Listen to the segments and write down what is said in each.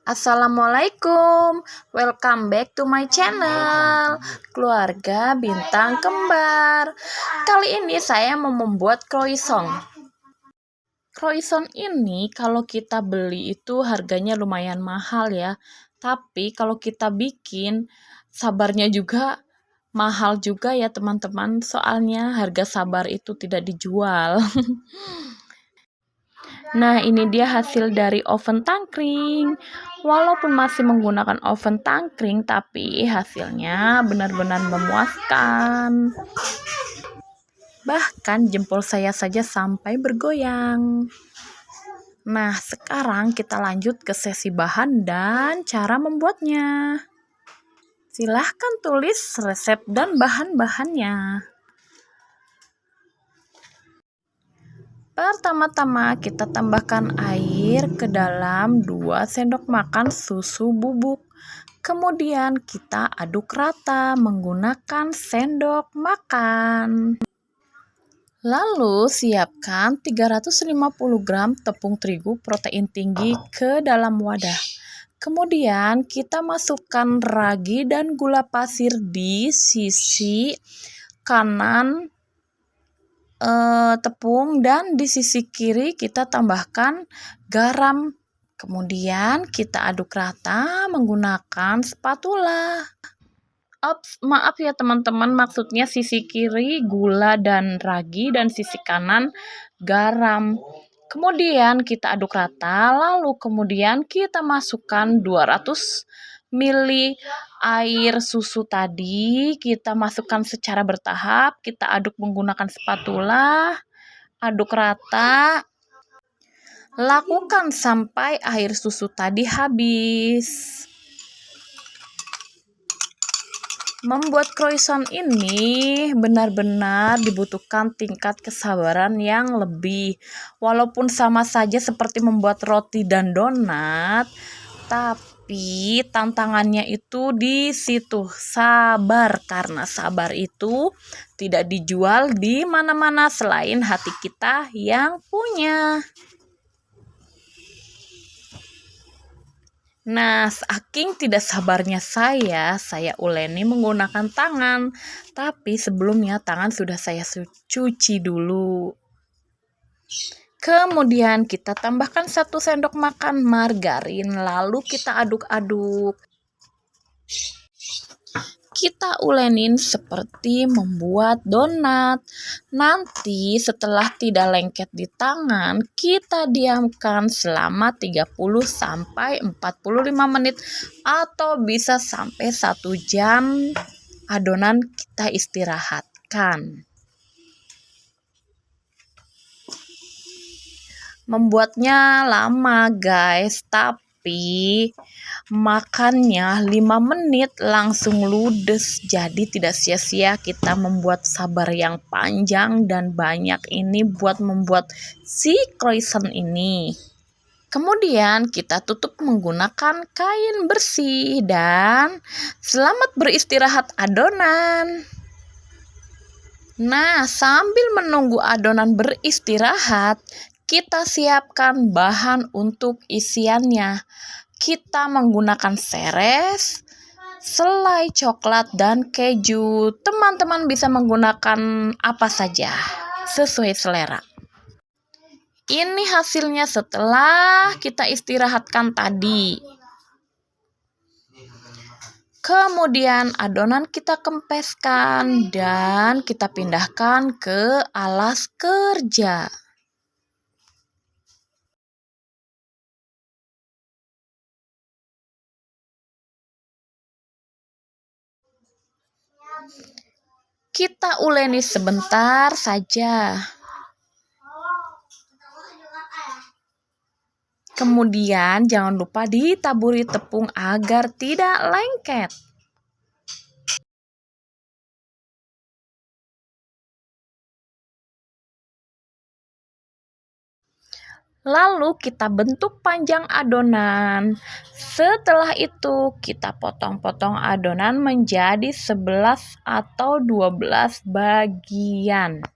Assalamualaikum, welcome back to my channel Keluarga Bintang Kembar. Kali ini saya mau membuat croissant. Croissant ini kalau kita beli itu harganya lumayan mahal ya. Tapi kalau kita bikin, sabarnya juga mahal juga ya teman-teman. Soalnya harga sabar itu tidak dijual. Nah, ini dia hasil dari oven tangkring. Walaupun masih menggunakan oven tangkring, tapi hasilnya benar-benar memuaskan. Bahkan jempol saya saja sampai bergoyang. Nah, sekarang kita lanjut ke sesi bahan dan cara membuatnya. Silahkan tulis resep dan bahan-bahannya. Pertama-tama kita tambahkan air ke dalam 2 sendok makan susu bubuk. Kemudian kita aduk rata menggunakan sendok makan. Lalu siapkan 350 gram tepung terigu protein tinggi ke dalam wadah. Kemudian kita masukkan ragi dan gula pasir di sisi kanan tepung dan di sisi kiri kita tambahkan garam. Kemudian kita aduk rata menggunakan spatula. Maaf ya teman-teman, maksudnya sisi kiri gula dan ragi dan sisi kanan garam. Kemudian kita aduk rata, lalu kemudian kita masukkan 200 ml air susu tadi, kita masukkan secara bertahap, kita aduk menggunakan spatula, aduk rata. Lakukan sampai air susu tadi habis. Membuat croissant ini benar-benar dibutuhkan tingkat kesabaran yang lebih. Walaupun sama saja seperti membuat roti dan donat, tapi tantangannya itu di situ, sabar. Karena sabar itu tidak dijual di mana-mana selain hati kita yang punya. Nah, saking tidak sabarnya saya uleni menggunakan tangan. Tapi sebelumnya tangan sudah saya cuci dulu. Kemudian kita tambahkan 1 sendok makan margarin, lalu kita aduk-aduk. Kita ulenin seperti membuat donat. Nanti setelah tidak lengket di tangan, kita diamkan selama 30-45 menit atau bisa sampai 1 jam adonan kita istirahatkan. Membuatnya lama guys, tapi makannya 5 menit langsung ludes. Jadi tidak sia-sia kita membuat sabar yang panjang dan banyak ini buat membuat si croissant ini. Kemudian kita tutup menggunakan kain bersih dan selamat beristirahat adonan. Nah, sambil menunggu adonan beristirahat, kita siapkan bahan untuk isiannya. Kita menggunakan seres, selai coklat, dan keju. Teman-teman bisa menggunakan apa saja, sesuai selera. Ini hasilnya setelah kita istirahatkan tadi. Kemudian adonan kita kempeskan dan kita pindahkan ke alas kerja. Kita uleni sebentar saja. Kemudian jangan lupa ditaburi tepung agar tidak lengket. Lalu kita bentuk panjang adonan. Setelah itu kita potong-potong adonan menjadi 11 atau 12 bagian.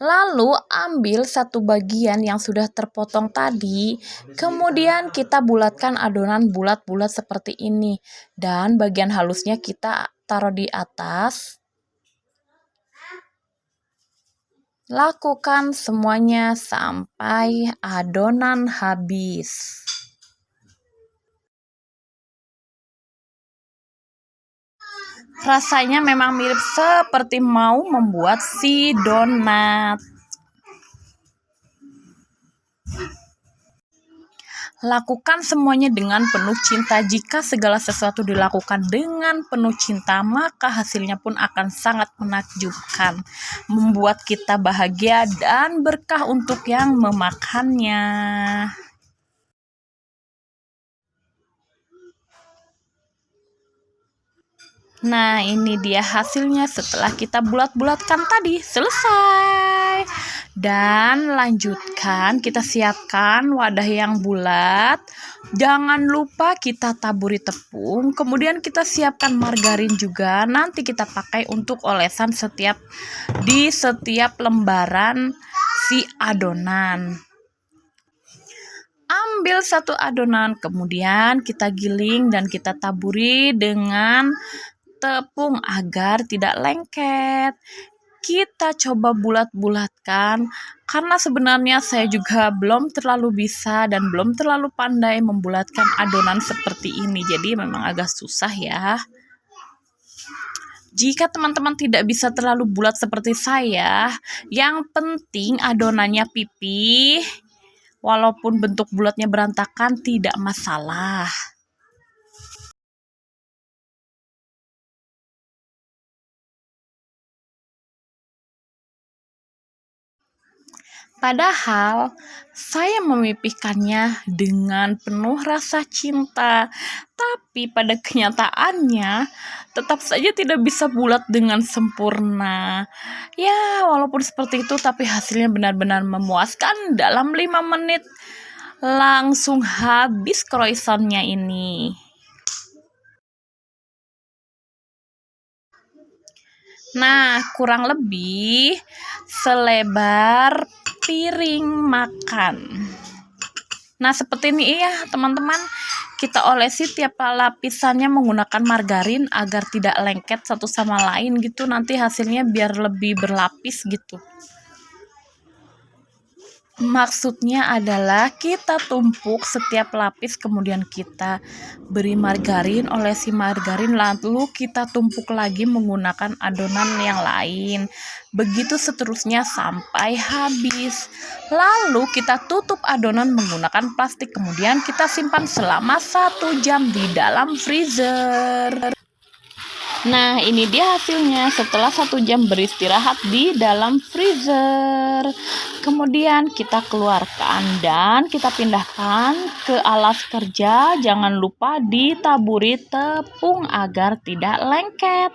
Lalu ambil satu bagian yang sudah terpotong tadi, kemudian kita bulatkan adonan bulat-bulat seperti ini. Dan bagian halusnya kita taruh di atas. Lakukan semuanya sampai adonan habis. Rasanya memang mirip seperti mau membuat si donat. Lakukan semuanya dengan penuh cinta. Jika segala sesuatu dilakukan dengan penuh cinta, maka hasilnya pun akan sangat menakjubkan, membuat kita bahagia dan berkah untuk yang memakannya. Nah, ini dia hasilnya setelah kita bulat-bulatkan tadi. Selesai. Dan lanjutkan, kita siapkan wadah yang bulat. Jangan lupa kita taburi tepung. Kemudian kita siapkan margarin juga. Nanti kita pakai untuk olesan di setiap lembaran si adonan. Ambil satu adonan, kemudian kita giling dan kita taburi dengan tepung agar tidak lengket. Kita coba bulat-bulatkan, karena sebenarnya saya juga belum terlalu bisa dan belum terlalu pandai membulatkan adonan seperti ini, jadi memang agak susah ya. Jika teman-teman tidak bisa terlalu bulat seperti saya, yang penting adonannya pipih, walaupun bentuk bulatnya berantakan tidak masalah. Padahal saya memipihkannya dengan penuh rasa cinta, tapi pada kenyataannya tetap saja tidak bisa bulat dengan sempurna. Ya, walaupun seperti itu, tapi hasilnya benar-benar memuaskan. Dalam 5 menit langsung habis croissantnya ini. Nah, kurang lebih selebar piring makan. Nah, seperti ini ya teman-teman, kita olesi tiap lapisannya menggunakan margarin agar tidak lengket satu sama lain gitu, nanti hasilnya biar lebih berlapis gitu. Maksudnya adalah kita tumpuk setiap lapis, kemudian kita beri margarin, olesi margarin, lalu kita tumpuk lagi menggunakan adonan yang lain. Begitu seterusnya sampai habis. Lalu kita tutup adonan menggunakan plastik, kemudian kita simpan selama 1 jam di dalam freezer. Nah, ini dia hasilnya setelah 1 jam beristirahat di dalam freezer. Kemudian kita keluarkan dan kita pindahkan ke alas kerja. Jangan lupa ditaburi tepung agar tidak lengket.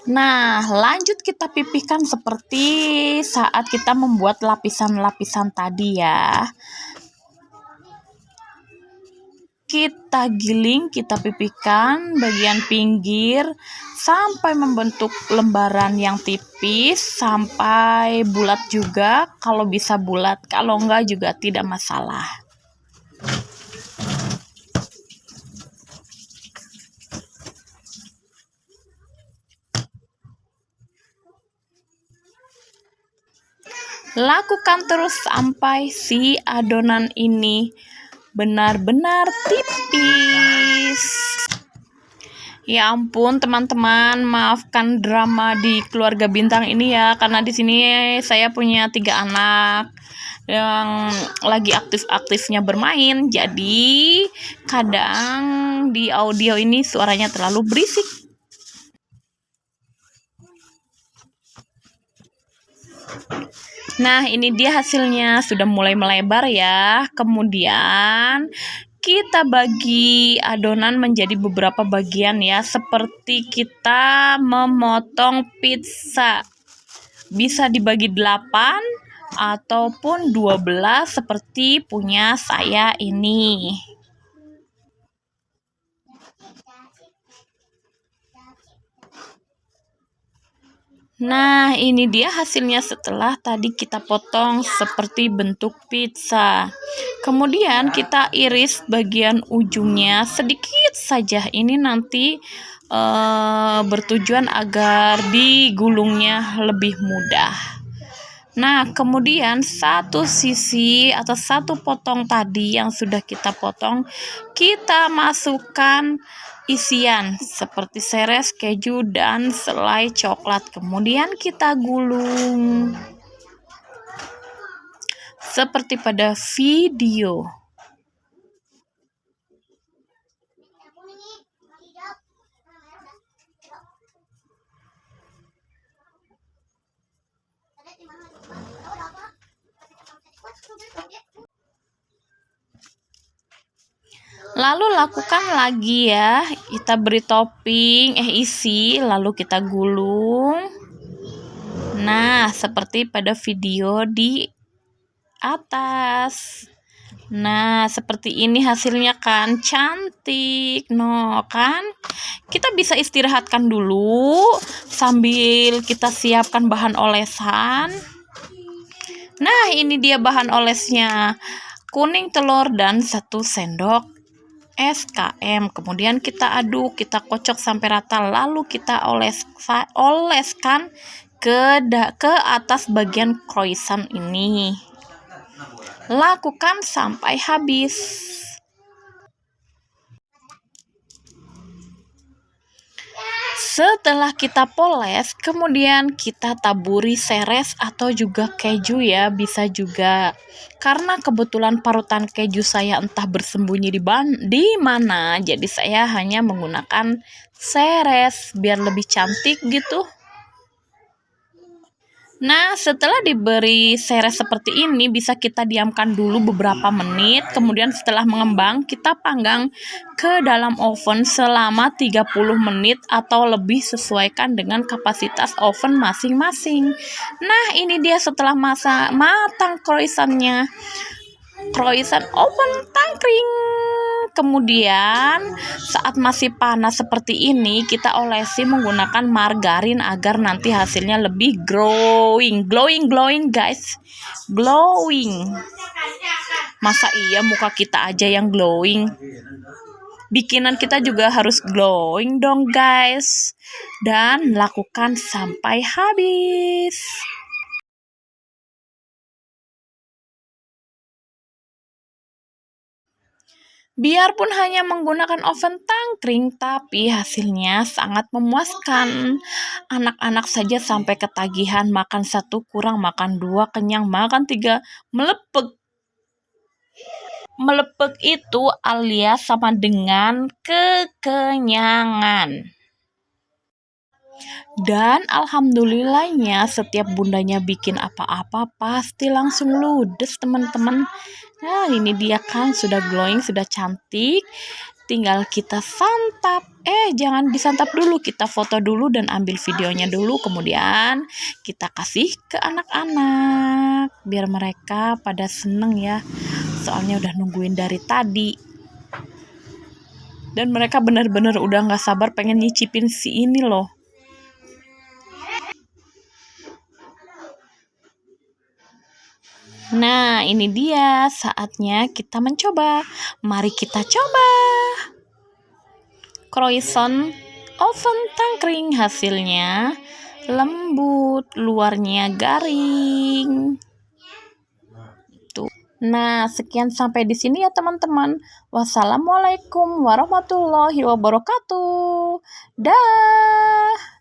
Nah, lanjut kita pipihkan seperti saat kita membuat lapisan-lapisan tadi ya. Kita giling, kita pipihkan bagian pinggir sampai membentuk lembaran yang tipis, sampai bulat juga. Kalau bisa bulat, kalau enggak juga tidak masalah. Lakukan terus sampai si adonan ini benar-benar tipis. Ya ampun teman-teman, maafkan drama di keluarga bintang ini ya, karena di sini saya punya 3 anak yang lagi aktif-aktifnya bermain, jadi kadang di audio ini suaranya terlalu berisik. Nah, ini dia hasilnya, sudah mulai melebar ya. Kemudian kita bagi adonan menjadi beberapa bagian ya, seperti kita memotong pizza. Bisa dibagi 8 ataupun 12 seperti punya saya ini. Nah, ini dia hasilnya setelah tadi kita potong seperti bentuk pizza. Kemudian kita iris bagian ujungnya sedikit saja. Ini nanti bertujuan agar digulungnya lebih mudah. Nah, kemudian satu sisi atau satu potong tadi yang sudah kita potong, kita masukkan isian seperti seres, keju, dan selai coklat. Kemudian kita gulung seperti pada video. Lalu lakukan lagi ya, kita beri topping, isi, lalu kita gulung. Nah, seperti pada video di atas. Nah, seperti ini hasilnya kan cantik. No, kan? Kita bisa istirahatkan dulu sambil kita siapkan bahan olesan. Nah, ini dia bahan olesnya. Kuning telur dan 1 sendok SKM. Kemudian kita aduk, kita kocok sampai rata, lalu kita oleskan ke atas bagian croissant ini. Lakukan sampai habis. Setelah kita poles, kemudian kita taburi seres atau juga keju ya, bisa juga. Karena kebetulan parutan keju saya entah bersembunyi di mana, jadi saya hanya menggunakan seres biar lebih cantik gitu. Nah, setelah diberi seres seperti ini, bisa kita diamkan dulu beberapa menit. Kemudian setelah mengembang, kita panggang ke dalam oven selama 30 menit atau lebih, sesuaikan dengan kapasitas oven masing-masing. Nah, ini dia setelah matang croissantnya. Croissant oven tangkring. Kemudian saat masih panas seperti ini, kita olesi menggunakan margarin agar nanti hasilnya lebih glowing guys, glowing. Masa iya muka kita aja yang glowing, bikinan kita juga harus glowing dong guys. Dan lakukan sampai habis. Biarpun hanya menggunakan oven tangkring, tapi hasilnya sangat memuaskan. Anak-anak saja sampai ketagihan, makan 1 kurang, makan 2 kenyang, makan 3 melepek. Melepek itu alias sama dengan kekenyangan. Dan alhamdulillahnya setiap bundanya bikin apa-apa pasti langsung ludes teman-teman. Nah, ini dia kan sudah glowing, sudah cantik. Tinggal kita santap. Jangan disantap dulu, kita foto dulu dan ambil videonya dulu. Kemudian kita kasih ke anak-anak biar mereka pada seneng ya. Soalnya udah nungguin dari tadi. Dan mereka benar-benar udah gak sabar pengen nyicipin si ini loh. Nah, ini dia saatnya kita mencoba. Mari kita coba. Croissant oven tangkring, hasilnya lembut, luarnya garing. Tuh. Nah, sekian sampai di sini ya teman-teman. Wassalamualaikum warahmatullahi wabarakatuh. Dah.